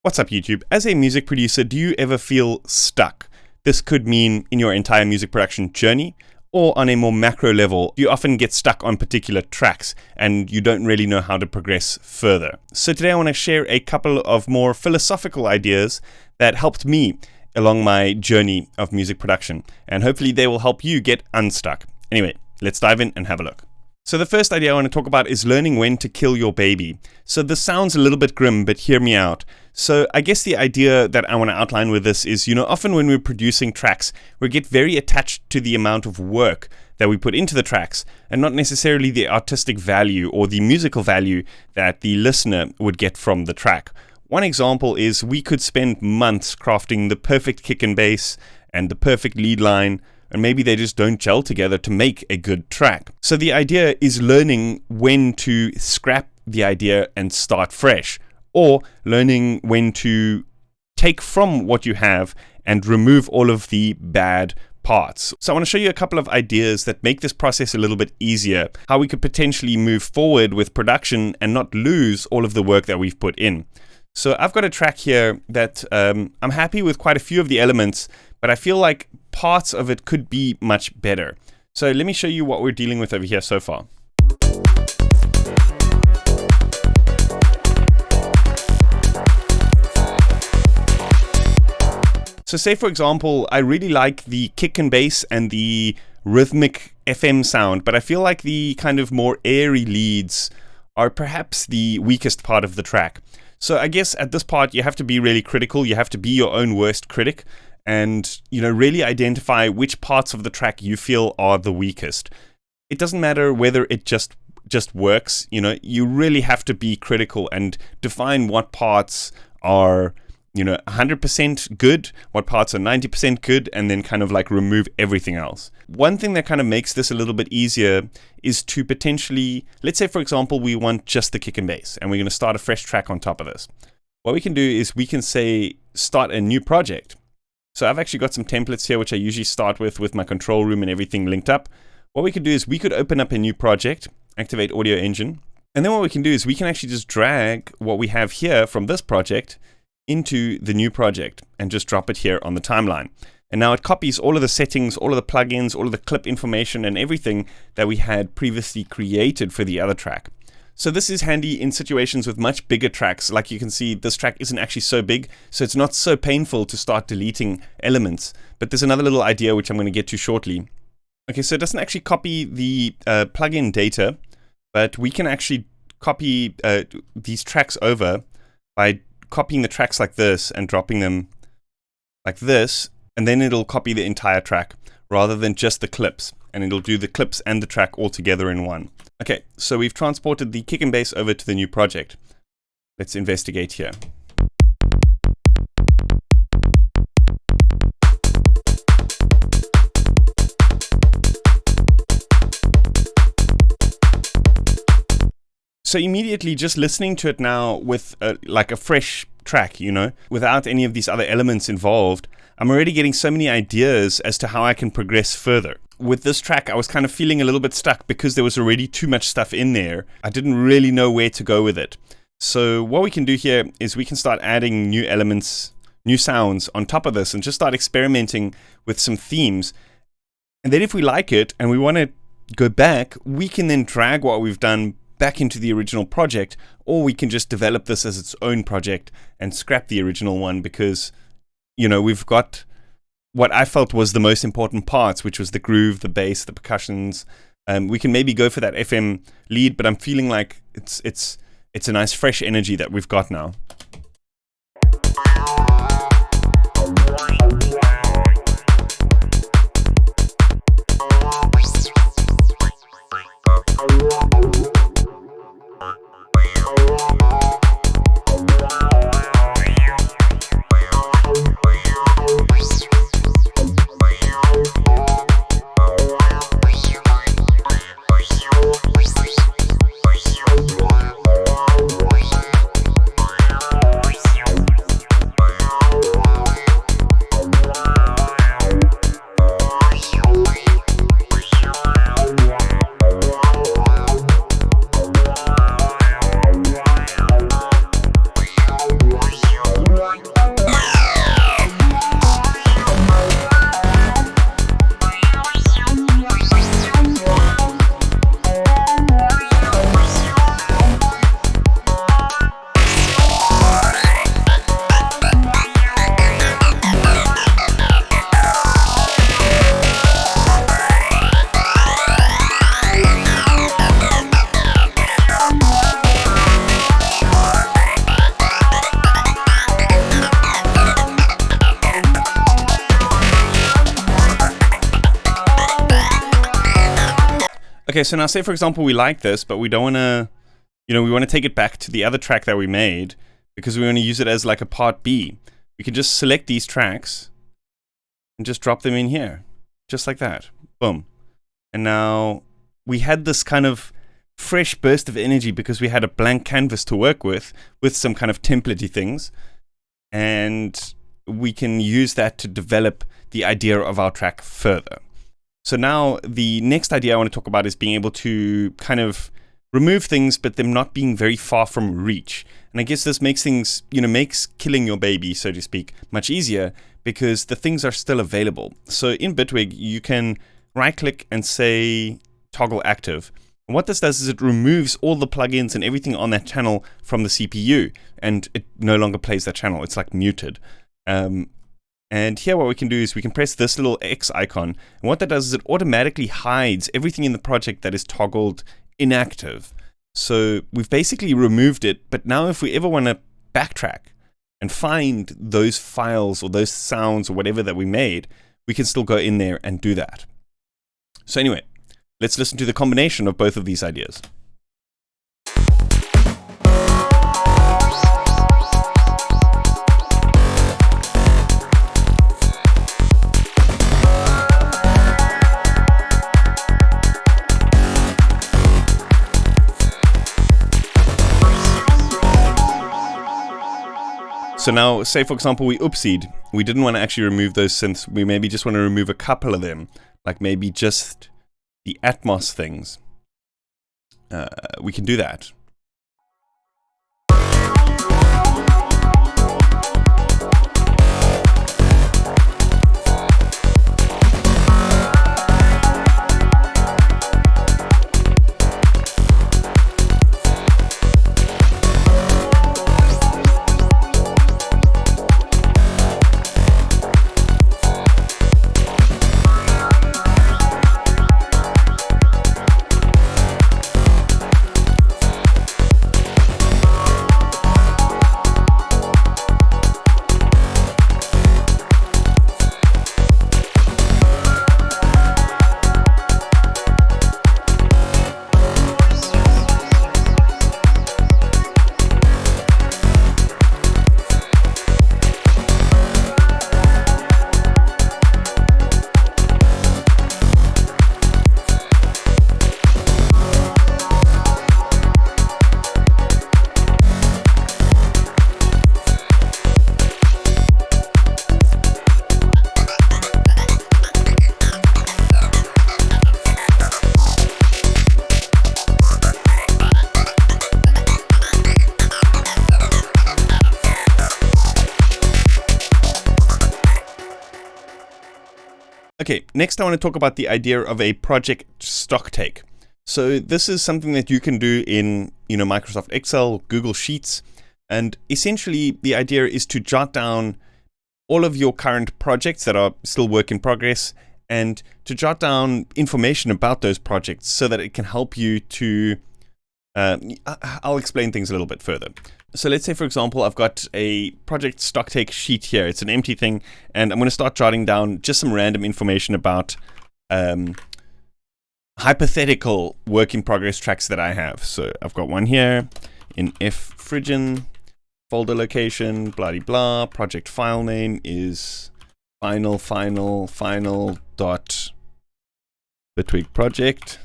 What's up, YouTube? As a music producer, do you ever feel stuck? This could mean in your entire music production journey, or on a more macro level, you often get stuck on particular tracks and you don't really know how to progress further. So today I want to share a couple of more philosophical ideas that helped me along my journey of music production, and hopefully they will help you get unstuck. Anyway, let's dive in and have a look. So the first idea I want to talk about is learning when to kill your baby. So this sounds a little bit grim, but hear me out. So I guess the idea that I want to outline with this is, often when we're producing tracks, we get very attached to the amount of work that we put into the tracks and not necessarily the artistic value or the musical value that the listener would get from the track. One example is we could spend months crafting the perfect kick and bass and the perfect lead line, and maybe they just don't gel together to make a good track. So the idea is learning when to scrap the idea and start fresh, or learning when to take from what you have and remove all of the bad parts. So I want to show you a couple of ideas that make this process a little bit easier, how we could potentially move forward with production and not lose all of the work that we've put in. So I've got a track here that I'm happy with quite a few of the elements, but I feel like parts of it could be much better. So let me show you what we're dealing with over here so far. So say, for example, I really like the kick and bass and the rhythmic FM sound, but I feel like the kind of more airy leads are perhaps the weakest part of the track. So I guess at this part, you have to be really critical. You have to be your own worst critic and, really identify which parts of the track you feel are the weakest. It doesn't matter whether it just works. You really have to be critical and define what parts are 100% good, what parts are 90% good, and then kind of like remove everything else. One thing that kind of makes this a little bit easier is to potentially, let's say for example, we want just the kick and bass, and we're going to start a fresh track on top of this. What we can do is we can say, start a new project. So I've actually got some templates here, which I usually start with my control room and everything linked up. What we could do is we could open up a new project, activate Audio Engine, and then what we can do is we can actually just drag what we have here from this project into the new project and just drop it here on the timeline. And now it copies all of the settings, all of the plugins, all of the clip information and everything that we had previously created for the other track. So this is handy in situations with much bigger tracks. Like you can see, this track isn't actually so big, so it's not so painful to start deleting elements. But there's another little idea which I'm going to get to shortly. Okay, so it doesn't actually copy the plugin data, but we can actually copy these tracks over by copying the tracks like this and dropping them like this, and then it'll copy the entire track rather than just the clips, and it'll do the clips and the track all together in one. Okay, so we've transported the kick and bass over to the new project. Let's investigate here. So immediately just listening to it now with like a fresh track, without any of these other elements involved, I'm already getting so many ideas as to how I can progress further. With this track, I was kind of feeling a little bit stuck because there was already too much stuff in there. I didn't really know where to go with it. So what we can do here is we can start adding new elements, new sounds on top of this and just start experimenting with some themes. And then if we like it and we want to go back, we can then drag what we've done back into the original project, or we can just develop this as its own project and scrap the original one because, we've got what I felt was the most important parts, which was the groove, the bass, the percussions. We can maybe go for that FM lead, but I'm feeling like it's a nice fresh energy that we've got now. Okay, so now say for example we like this, but we don't want to, we want to take it back to the other track that we made because we want to use it as like a part B. We can just select these tracks and just drop them in here, just like that. Boom. And now we had this kind of fresh burst of energy because we had a blank canvas to work with some kind of templatey things. And we can use that to develop the idea of our track further. So now the next idea I want to talk about is being able to kind of remove things, but them not being very far from reach. And I guess this makes things, makes killing your baby, so to speak, much easier because the things are still available. So in Bitwig, you can right click and say toggle active. And what this does is it removes all the plugins and everything on that channel from the CPU, and it no longer plays that channel. It's like muted. And here what we can do is we can press this little X icon. And what that does is it automatically hides everything in the project that is toggled inactive. So we've basically removed it. But now if we ever want to backtrack and find those files or those sounds or whatever that we made, we can still go in there and do that. So anyway, let's listen to the combination of both of these ideas. So now, say for example, we oopsied. We didn't want to actually remove those synths. We maybe just want to remove a couple of them, like maybe just the Atmos things. We can do that. Okay, next I want to talk about the idea of a project stock take. So this is something that you can do in, Microsoft Excel, Google Sheets, and essentially the idea is to jot down all of your current projects that are still work in progress and to jot down information about those projects so that it can help you to, I'll explain things a little bit further. So let's say, for example, I've got a project stock take sheet here. It's an empty thing, and I'm going to start jotting down just some random information about hypothetical work in progress tracks that I have. So I've got one here in F Phrygian, folder location, blah de blah. Project file name is final dot Bitwig project.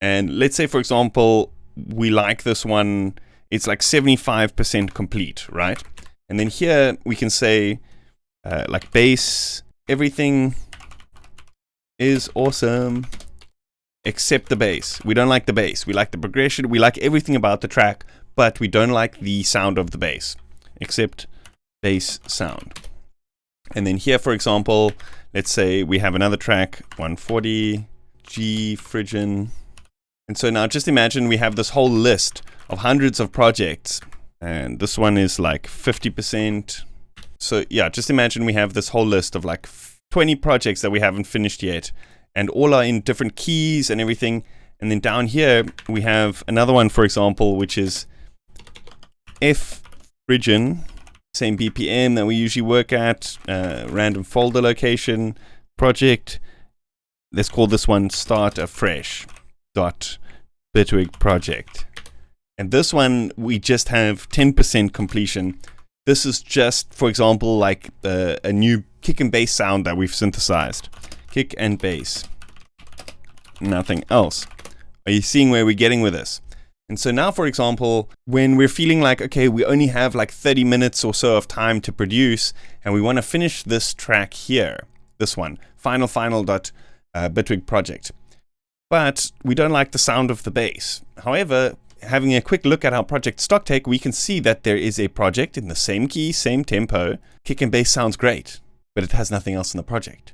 And let's say, for example, we like this one. It's like 75% complete, right? And then here we can say like base, everything is awesome except the bass. We don't like the bass. We like the progression. We like everything about the track, but we don't like the sound of the bass, except bass sound. And then here, for example, let's say we have another track, 140, G Phrygian. And so now just imagine we have this whole list of hundreds of projects, and this one is like 50%. So yeah, just imagine we have this whole list of like 20 projects that we haven't finished yet, and all are in different keys and everything. And then down here we have another one, for example, which is F Phrygian, same BPM that we usually work at, random folder location, project, let's call this one start afresh dot Bitwig project. And this one, we just have 10% completion. This is just, for example, like a new kick and bass sound that we've synthesized. Kick and bass. Nothing else. Are you seeing where we're getting with this? And so now, for example, when we're feeling like, okay, we only have like 30 minutes or so of time to produce, and we want to finish this track here, this one, final dot Bitwig project. But we don't like the sound of the bass. However, having a quick look at our project stock take, we can see that there is a project in the same key, same tempo. Kick and bass sounds great, but it has nothing else in the project.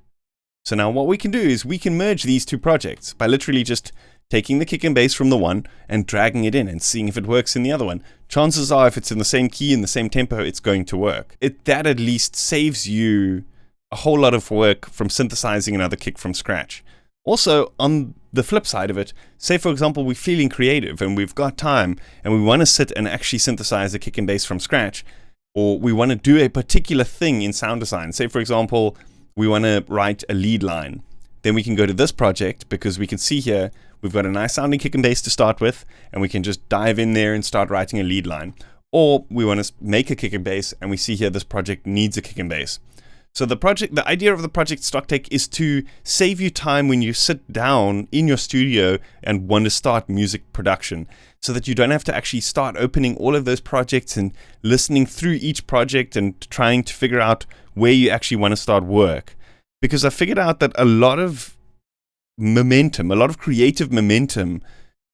So now what we can do is we can merge these two projects by literally just taking the kick and bass from the one and dragging it in and seeing if it works in the other one. Chances are, if it's in the same key, in the same tempo, it's going to work. That at least saves you a whole lot of work from synthesizing another kick from scratch. Also, on the flip side of it, say for example we're feeling creative and we've got time and we want to sit and actually synthesize a kick and bass from scratch, or we want to do a particular thing in sound design. Say for example we want to write a lead line. Then we can go to this project because we can see here we've got a nice sounding kick and bass to start with, and we can just dive in there and start writing a lead line. Or we want to make a kick and bass, and we see here this project needs a kick and bass. So the idea of the project stock take is to save you time when you sit down in your studio and want to start music production, so that you don't have to actually start opening all of those projects and listening through each project and trying to figure out where you actually want to start work. Because I figured out that a lot of momentum, a lot of creative momentum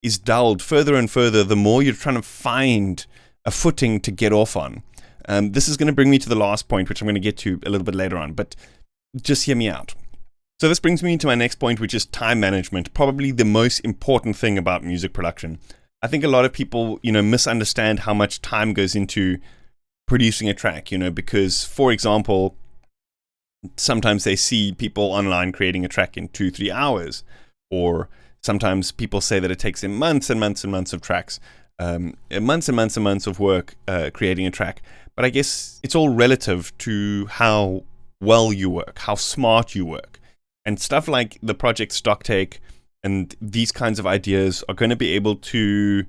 is dulled further and further the more you're trying to find a footing to get off on. This is going to bring me to the last point, which I'm going to get to a little bit later on, but just hear me out. So this brings me to my next point, which is time management, probably the most important thing about music production. I think a lot of people, misunderstand how much time goes into producing a track, because, for example, sometimes they see people online creating a track in 2-3 hours, or sometimes people say that it takes them months and months and months of tracks, months and months and months of work creating a track. But I guess it's all relative to how well you work, how smart you work. And stuff like the project stock take and these kinds of ideas are going to be able to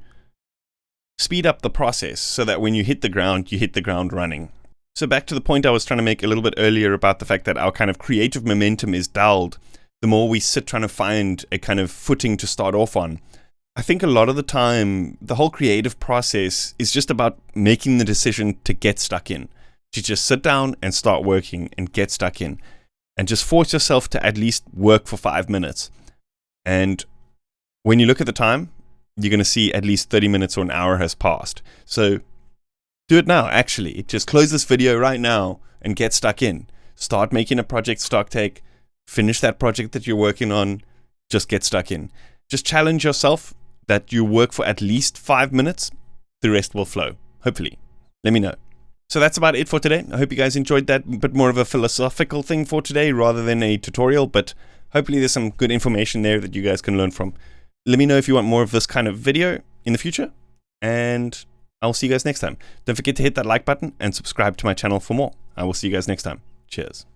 speed up the process so that when you hit the ground running. So back to the point I was trying to make a little bit earlier about the fact that our kind of creative momentum is dulled the more we sit trying to find a kind of footing to start off on. I think a lot of the time, the whole creative process is just about making the decision to get stuck in, to just sit down and start working and get stuck in, and just force yourself to at least work for 5 minutes. And when you look at the time, you're going to see at least 30 minutes or an hour has passed. So do it now, actually. Just close this video right now and get stuck in. Start making a project stock take, finish that project that you're working on, just get stuck in. Just challenge yourself that you work for at least 5 minutes. The rest will flow, hopefully. Let me know. So that's about it for today. I hope you guys enjoyed that. Bit more of a philosophical thing for today rather than a tutorial, but hopefully there's some good information there that you guys can learn from. Let me know if you want more of this kind of video in the future, and I'll see you guys next time. Don't forget to hit that like button and subscribe to my channel for more. I will see you guys next time. Cheers.